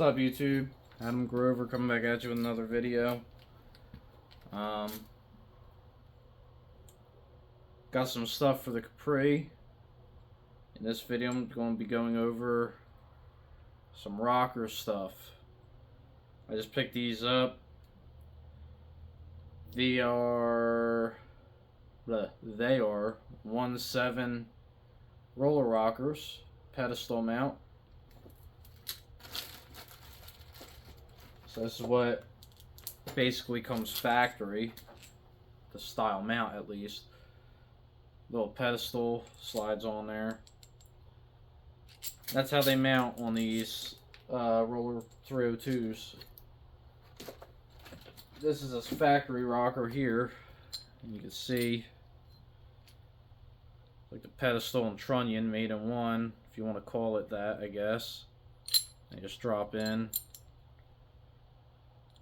What's up, YouTube? Adam Grover coming back at you with another video. Got some stuff for the Capri. In this video, I'm going to be going over some rocker stuff. I just picked these up. They are 1.7 roller rockers, pedestal mount. So this is what basically comes factory, the style mount at least. Little pedestal slides on there. That's how they mount on these roller 302s. This is a factory rocker here, and you can see like the pedestal and trunnion made in one, if you want to call it that, I guess. They just drop in.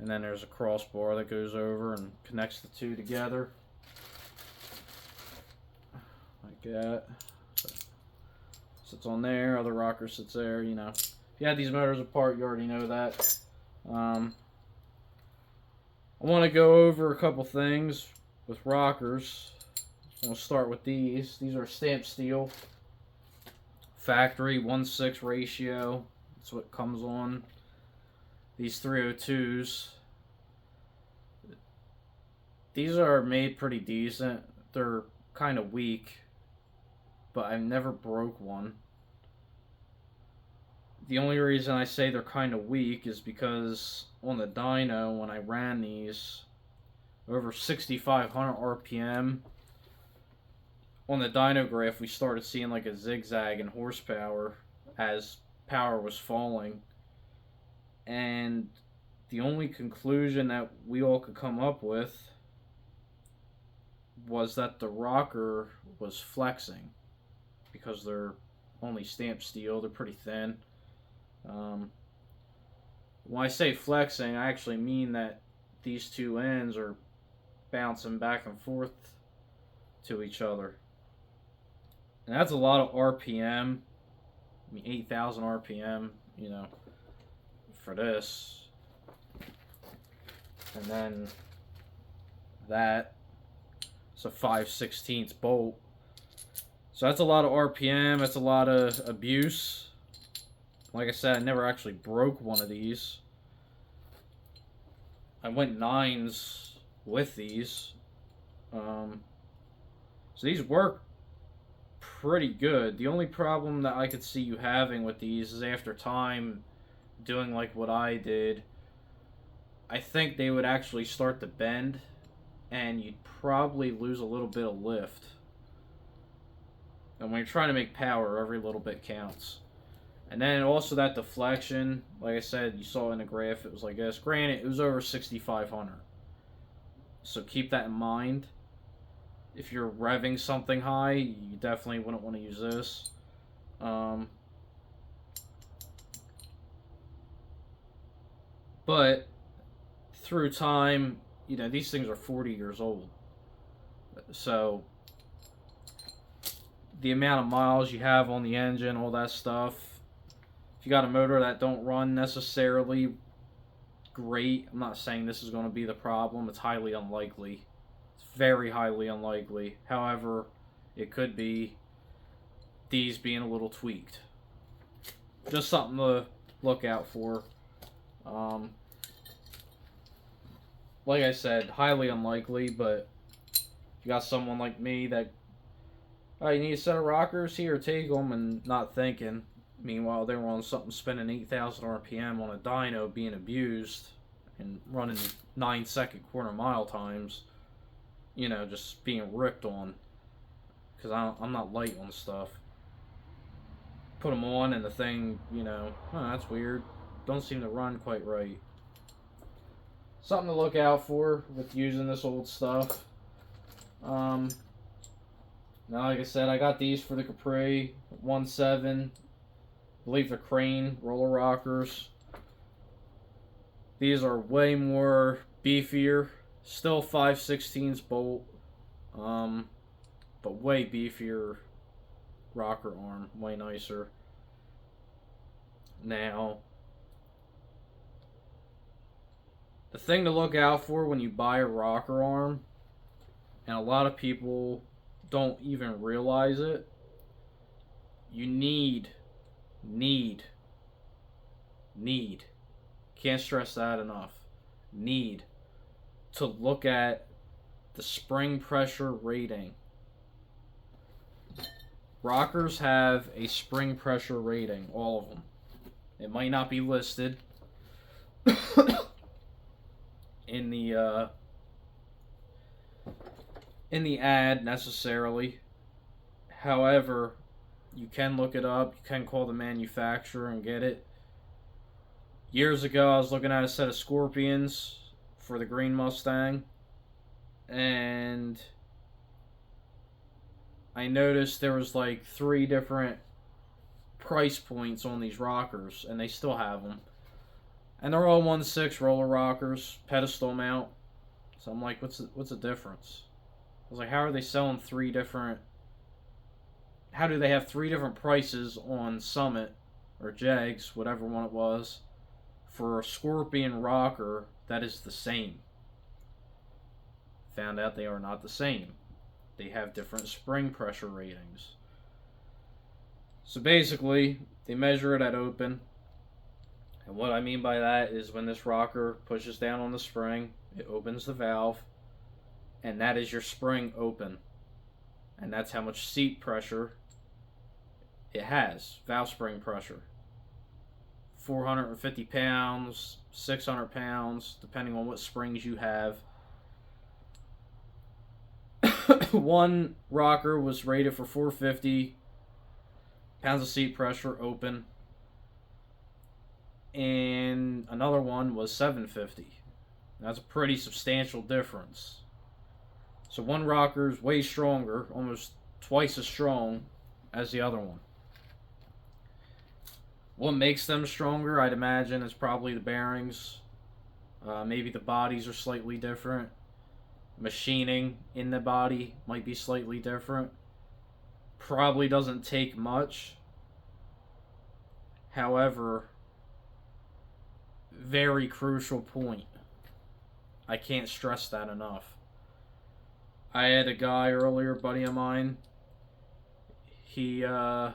And then there's a crossbar that goes over and connects the two together. Like that. So, sits on there, other rocker sits there, you know. If you had these motors apart, you already know that. I want to go over a couple things with rockers. I'm going to start with these. These are stamped steel. Factory 1:6 ratio. That's what comes on these 302s. These are made pretty decent. They're kind of weak, but I've never broke one. The only reason I say they're kind of weak is because on the dyno, when I ran these over 6,500 RPM, on the dyno graph we started seeing like a zigzag in horsepower as power was falling. And the only conclusion that we all could come up with was that the rocker was flexing, because they're only stamped steel, they're pretty thin. When I say flexing, I actually mean that these two ends are bouncing back and forth to each other. And that's a lot of RPM. I mean, 8,000 RPM, you know, for this. And then that, it's a 5/16 bolt. So that's a lot of RPM, that's a lot of abuse. Like I said, I never actually broke one of these. I went 9s with these. So these work pretty good. The only problem that I could see you having with these is after time doing like what I did, I think they would actually start to bend and you'd probably lose a little bit of lift. And when you're trying to make power, every little bit counts. And then also that deflection, like I said, you saw in the graph, it was like this. Granted, it was over 6,500. So keep that in mind. If you're revving something high, you definitely wouldn't want to use this. But through time, you know, these things are 40 years old. So the amount of miles you have on the engine, all that stuff. If you got a motor that don't run necessarily great, I'm not saying this is going to be the problem. It's highly unlikely. It's very highly unlikely. However, it could be these being a little tweaked. Just something to look out for. Like I said, highly unlikely, but if you got someone like me that, oh, you need a set of rockers? Here, take them, and not thinking. Meanwhile, they were on something spinning 8,000 RPM on a dyno being abused and running 9-second quarter mile times. You know, just being ripped on. Because I'm not light on stuff. Put them on and the thing, you know, oh, that's weird. Don't seem to run quite right. Something to look out for with using this old stuff. Now, like I said, I got these for the Capri 1.7. I believe they're Crane roller rockers. These are way more beefier. Still 5/16 bolt. But way beefier rocker arm. Way nicer. Now, The thing to look out for when you buy a rocker arm, and a lot of people don't even realize it, you need, can't stress that enough, need to look at the spring pressure rating. Rockers have a spring pressure rating, all of them. It might not be listed in the ad necessarily. However, you can look it up. You can call the manufacturer and get it. Years ago, I was looking at a set of Scorpions for the Green Mustang, and I noticed there was like 3 different price points on these rockers, and they still have them. And they're all 1.6 roller rockers, pedestal mount. So I'm like, what's the difference? I was like, how are they selling 3 different... How do they have 3 different prices on Summit, or Jegs, whatever one it was, for a Scorpion rocker that is the same? Found out they are not the same. They have different spring pressure ratings. So basically, they measure it at open. And what I mean by that is when this rocker pushes down on the spring, it opens the valve, and that is your spring open. And that's how much seat pressure it has, valve spring pressure. 450 pounds, 600 pounds, depending on what springs you have. One rocker was rated for 450 pounds of seat pressure open, and another one was 750. That's a pretty substantial difference. So one rocker is way stronger, almost twice as strong as the other one. What makes them stronger, I'd imagine, is probably the bearings. Maybe the bodies are slightly different. Machining in the body might be slightly different. Probably doesn't take much. However, very crucial point. I can't stress that enough. I had a guy earlier, buddy of mine. He asked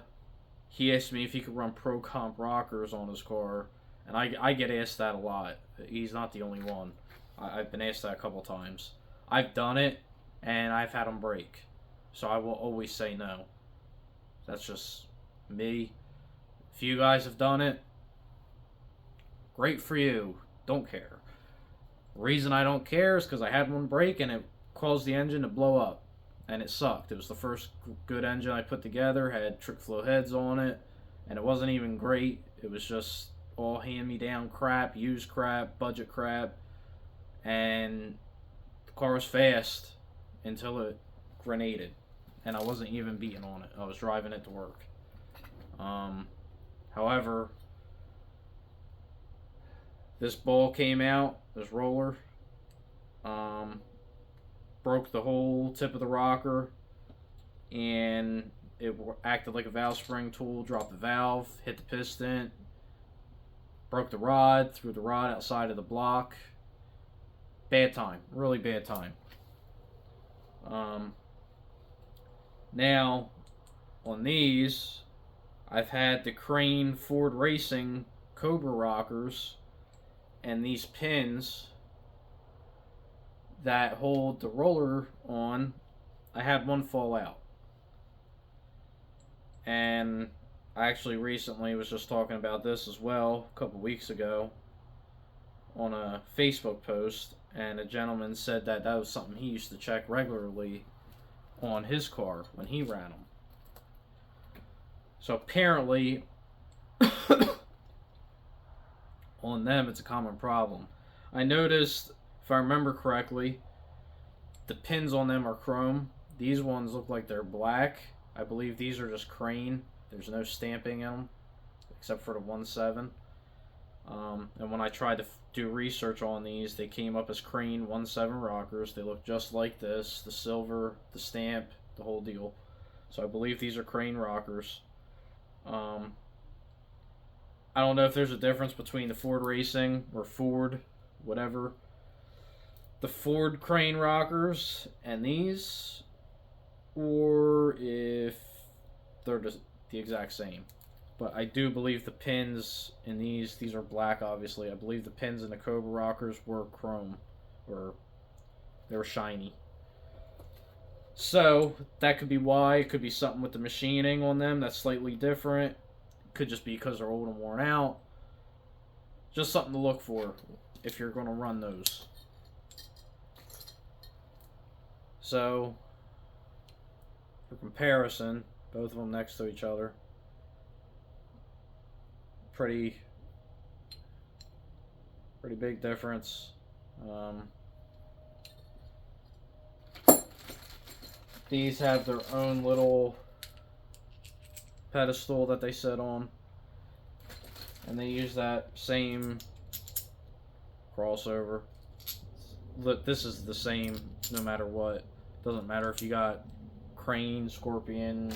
me if he could run Pro Comp rockers on his car, and I get asked that a lot. He's not the only one. I've been asked that a couple times. I've done it, and I've had them break. So I will always say no. That's just me. If you guys have done it, great for you. Don't care. The reason I don't care is because I had one break, and it caused the engine to blow up. And it sucked. It was the first good engine I put together, had trick flow heads on it, and it wasn't even great. It was just all hand-me-down crap, used crap, budget crap, and the car was fast until it grenaded, and I wasn't even beating on it. I was driving it to work. However, this ball came out, this roller, broke the whole tip of the rocker, and it acted like a valve spring tool, dropped the valve, hit the piston, broke the rod, threw the rod outside of the block. Bad time, really bad time. Now, on these, I've had the Crane Ford Racing Cobra rockers, and these pins that hold the roller on, I had one fall out. And I actually recently was just talking about this as well a couple weeks ago on a Facebook post, and a gentleman said that that was something he used to check regularly on his car when he ran them. So apparently on them it's a common problem. I noticed, if I remember correctly, the pins on them are chrome. These ones look like they're black. I believe these are just Crane. There's no stamping in them, except for the 1.7. And when I tried to do research on these, they came up as Crane 1.7 rockers. They look just like this, the silver, the stamp, the whole deal. So I believe these are Crane rockers. I don't know if there's a difference between the Ford Racing or Ford whatever. The Ford crane rockers and these, or if they're just the exact same. But I do believe the pins in these are black, obviously. I believe the pins in the Cobra rockers were chrome, or they were shiny. So that could be why. It could be something with the machining on them that's slightly different. Could just be because they're old and worn out. Just something to look for if you're going to run those. So, for comparison, both of them next to each other. Pretty big difference. These have their own little pedestal that they sit on, and they use that same crossover. This is the same no matter what. Doesn't matter if you got Crane, Scorpion,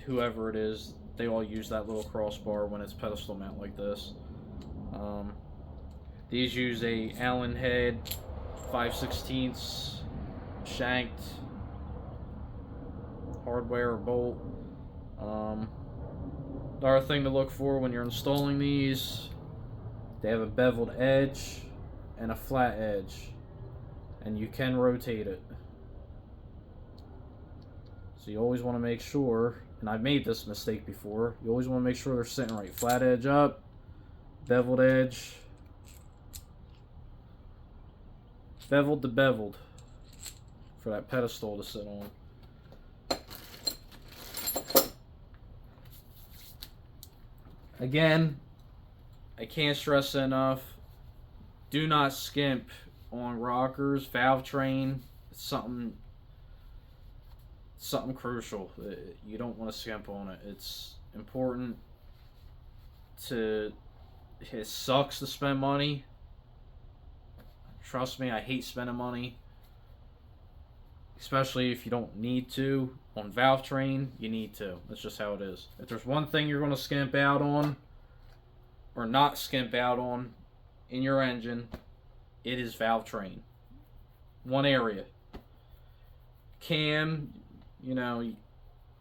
whoever it is, they all use that little crossbar when it's pedestal mount like this. These use a Allen head 5/16 shanked hardware or bolt. The other thing to look for when you're installing these, they have a beveled edge and a flat edge, and you can rotate it. So you always want to make sure, and I've made this mistake before, you always want to make sure they're sitting right. Flat edge up, beveled edge, beveled to beveled for that pedestal to sit on. Again, I can't stress it enough, do not skimp on rockers. Valve train, something crucial. You don't want to skimp on it. It's important to... It sucks to spend money. Trust me, I hate spending money. Especially if you don't need to. On valve train, you need to. That's just how it is. If there's one thing you're going to skimp out on, or not skimp out on, in your engine, it is valve train. One area. Cam, you know,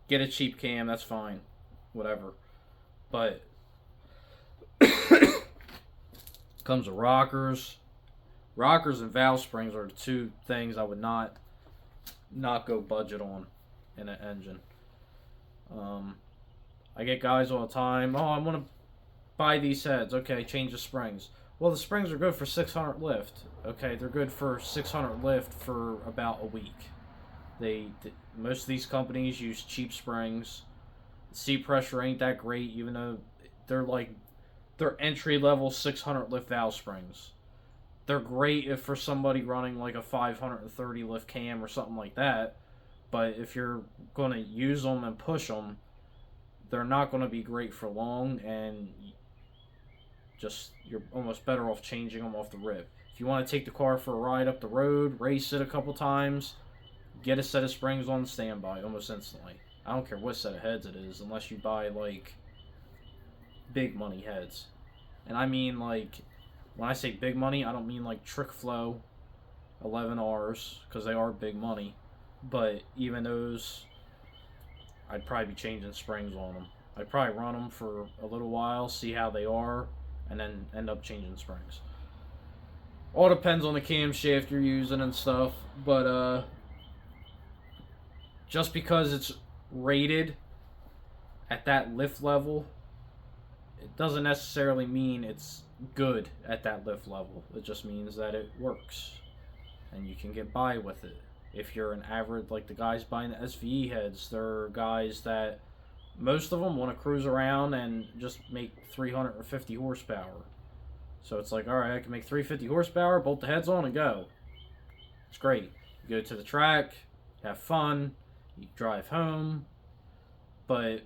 get a cheap cam, that's fine. Whatever. But comes to rockers. Rockers and valve springs are the two things I would not go budget on in an engine. I get guys all the time, oh, I want to buy these heads. Okay, change the springs. Well, the springs are good for 600 lift. Okay, they're good for 600 lift for about a week. Most of these companies use cheap springs. Seat pressure ain't that great, even though they're entry level 600 lift valve springs. They're great if for somebody running like a 530 lift cam or something like that. But if you're going to use them and push them, they're not going to be great for long, and you're almost better off changing them off the rip. If you want to take the car for a ride up the road, race it a couple times, get a set of springs on standby almost instantly. I don't care what set of heads it is, unless you buy like big money heads. And I mean, like, when I say big money, I don't mean like Trick Flow 11Rs, because they are big money. But even those, I'd probably be changing springs on them. I'd probably run them for a little while, see how they are, and then end up changing springs. All depends on the camshaft you're using and stuff. But just because it's rated at that lift level, it doesn't necessarily mean it's good at that lift level. It just means that it works and you can get by with it. If you're an average, like the guys buying the SVE heads, they're guys that most of them want to cruise around and just make 350 horsepower. So it's like, alright, I can make 350 horsepower, bolt the heads on and go. It's great. You go to the track, have fun, you drive home. But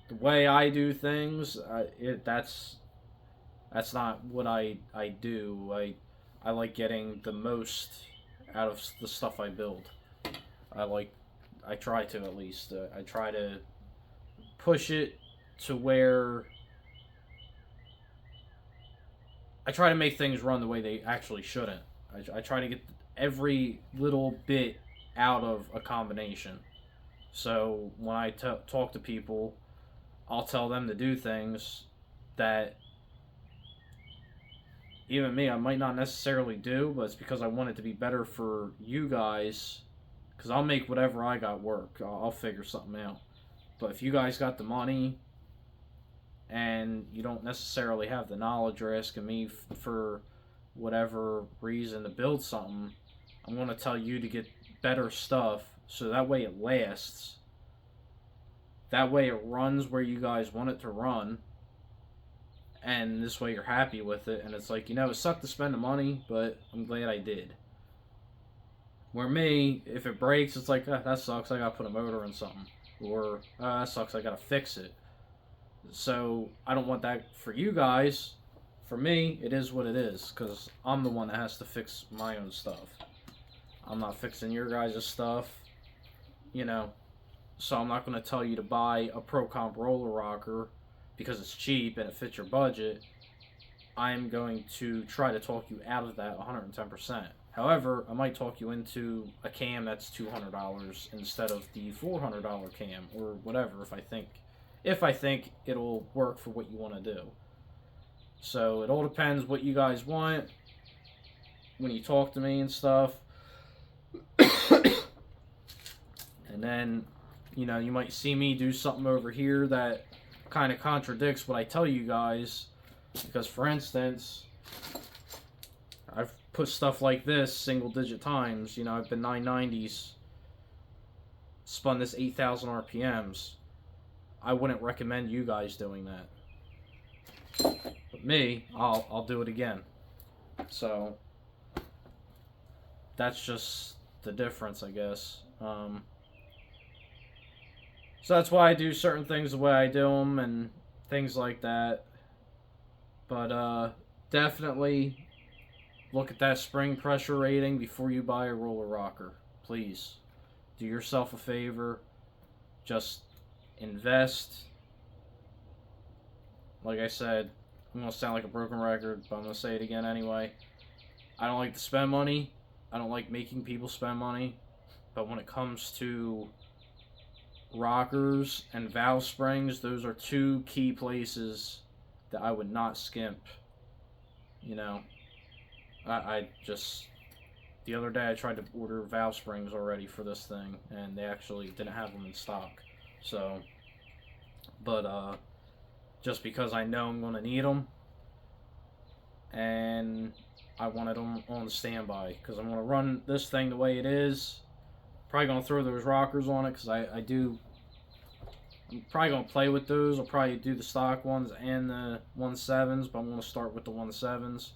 the way I do things, that's not what I do. I like getting the most out of the stuff I build. I try to, at least. I try to push it to where I try to make things run the way they actually shouldn't. I try to get every little bit out of a combination. So when I talk to people, I'll tell them to do things that even me, I might not necessarily do, but it's because I want it to be better for you guys. Because I'll make whatever I got work. I'll figure something out. But if you guys got the money and you don't necessarily have the knowledge or asking me for whatever reason to build something, I'm going to tell you to get better stuff so that way it lasts. That way it runs where you guys want it to run. And this way you're happy with it. And it's like, it sucked to spend the money, but I'm glad I did. Where me, if it breaks, it's like, that sucks, I gotta put a motor in something. Or, that sucks, I gotta fix it. So, I don't want that for you guys. For me, it is what it is, because I'm the one that has to fix my own stuff. I'm not fixing your guys' stuff, So I'm not going to tell you to buy a Pro Comp roller rocker because it's cheap and it fits your budget. I'm going to try to talk you out of that 110%. However, I might talk you into a cam that's $200 instead of the $400 cam or whatever if I think it'll work for what you want to do. So it all depends what you guys want when you talk to me and stuff. And then, you might see me do something over here that kind of contradicts what I tell you guys. Because, for instance, I've put stuff like this single-digit times. I've been 990s, spun this 8,000 RPMs. I wouldn't recommend you guys doing that. But me, I'll do it again. So, that's just the difference, I guess. So that's why I do certain things the way I do them and things like that. But definitely look at that spring pressure rating before you buy a roller rocker. Please. Do yourself a favor. Just invest. Like I said, I'm going to sound like a broken record, but I'm going to say it again anyway. I don't like to spend money. I don't like making people spend money. But when it comes to rockers and valve springs, those are two key places that I would not skimp. I just, the other day I tried to order valve springs already for this thing, and they actually didn't have them in stock. So, but just because I know I'm going to need them, and I wanted them on standby, because I'm going to run this thing the way it is. Probably going to throw those rockers on it, because I'm probably going to play with those. I'll probably do the stock ones and the 1.7s, but I'm going to start with the 1.7s.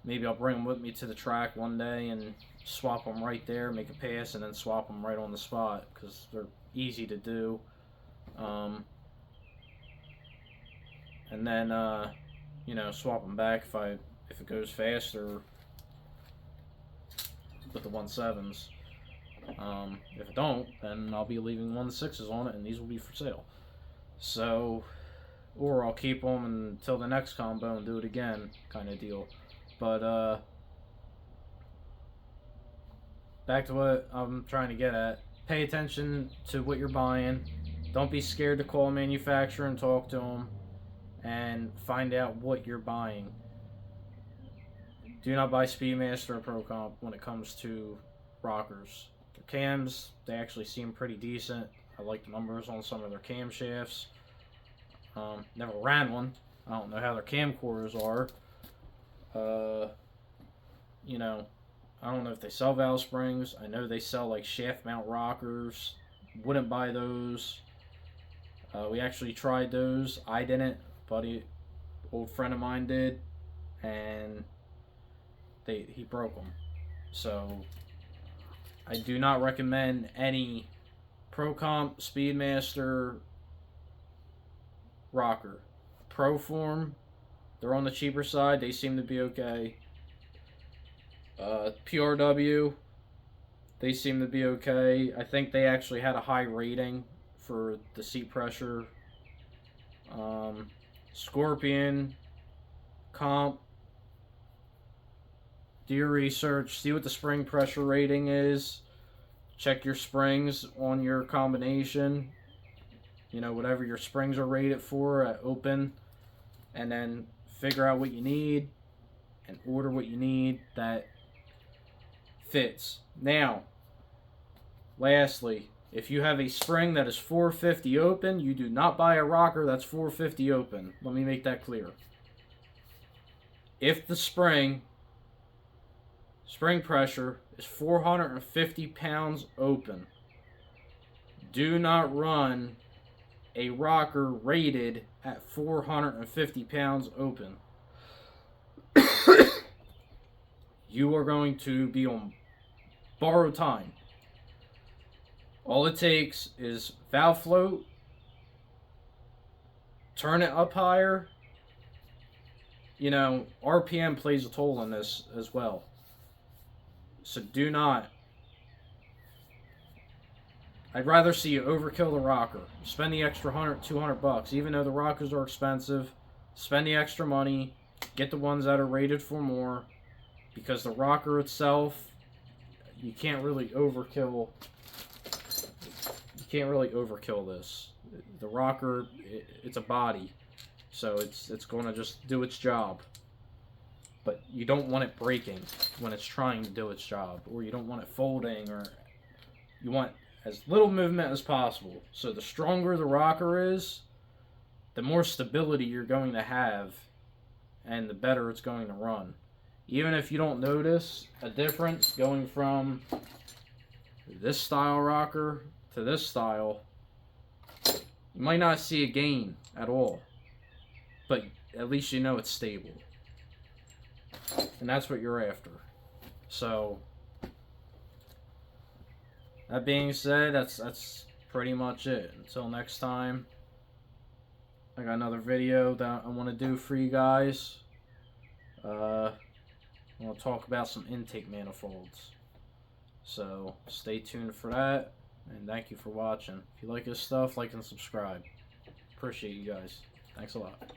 Maybe I'll bring them with me to the track one day and swap them right there, make a pass, and then swap them right on the spot, because they're easy to do. And then, swap them back if it goes faster with the 1.7s. If it don't, then I'll be leaving 1.6s on it, and these will be for sale. So, or I'll keep them until the next combo and do it again, kind of deal. But, back to what I'm trying to get at. Pay attention to what you're buying. Don't be scared to call a manufacturer and talk to them, and find out what you're buying. Do not buy Speedmaster or Pro Comp when it comes to rockers. Their cams, they actually seem pretty decent. I like the numbers on some of their camshafts. Never ran one. I don't know how their camcorders are. I don't know if they sell valve springs. I know they sell like shaft mount rockers. Wouldn't buy those. We actually tried those. I didn't. Old friend of mine did, and he broke them. So I do not recommend any Pro Comp, Speedmaster rocker. Proform, they're on the cheaper side. They seem to be okay. PRW, they seem to be okay. I think they actually had a high rating for the seat pressure. Scorpion, Comp, Do your research, see what the spring pressure rating is, check your springs on your combination, you know, whatever your springs are rated for at open, and then figure out what you need and order what you need that fits. Now, lastly, if you have a spring that is 450 open, you do not buy a rocker that's 450 open. Let me make that clear. If the spring pressure is 450 pounds open, do not run a rocker rated at 450 pounds open. You are going to be on borrowed time. All it takes is valve float, turn it up higher. You know, RPM plays a toll in this as well. So do not. I'd rather see you overkill the rocker. Spend the extra $100, $200. Even though the rockers are expensive, spend the extra money. Get the ones that are rated for more. Because the rocker itself, you can't really overkill. You can't really overkill this. The rocker, it's a body, so it's going to just do its job. But you don't want it breaking when it's trying to do its job, or you don't want it folding, or you want as little movement as possible. So the stronger the rocker is, the more stability you're going to have, and the better it's going to run. Even if you don't notice a difference going from this style rocker to this style, you might not see a gain at all, but at least you know it's stable. And that's what you're after. So, that being said, that's pretty much it. Until next time, I got another video that I want to do for you guys. I want to talk about some intake manifolds. So, stay tuned for that. And thank you for watching. If you like this stuff, like and subscribe. Appreciate you guys. Thanks a lot.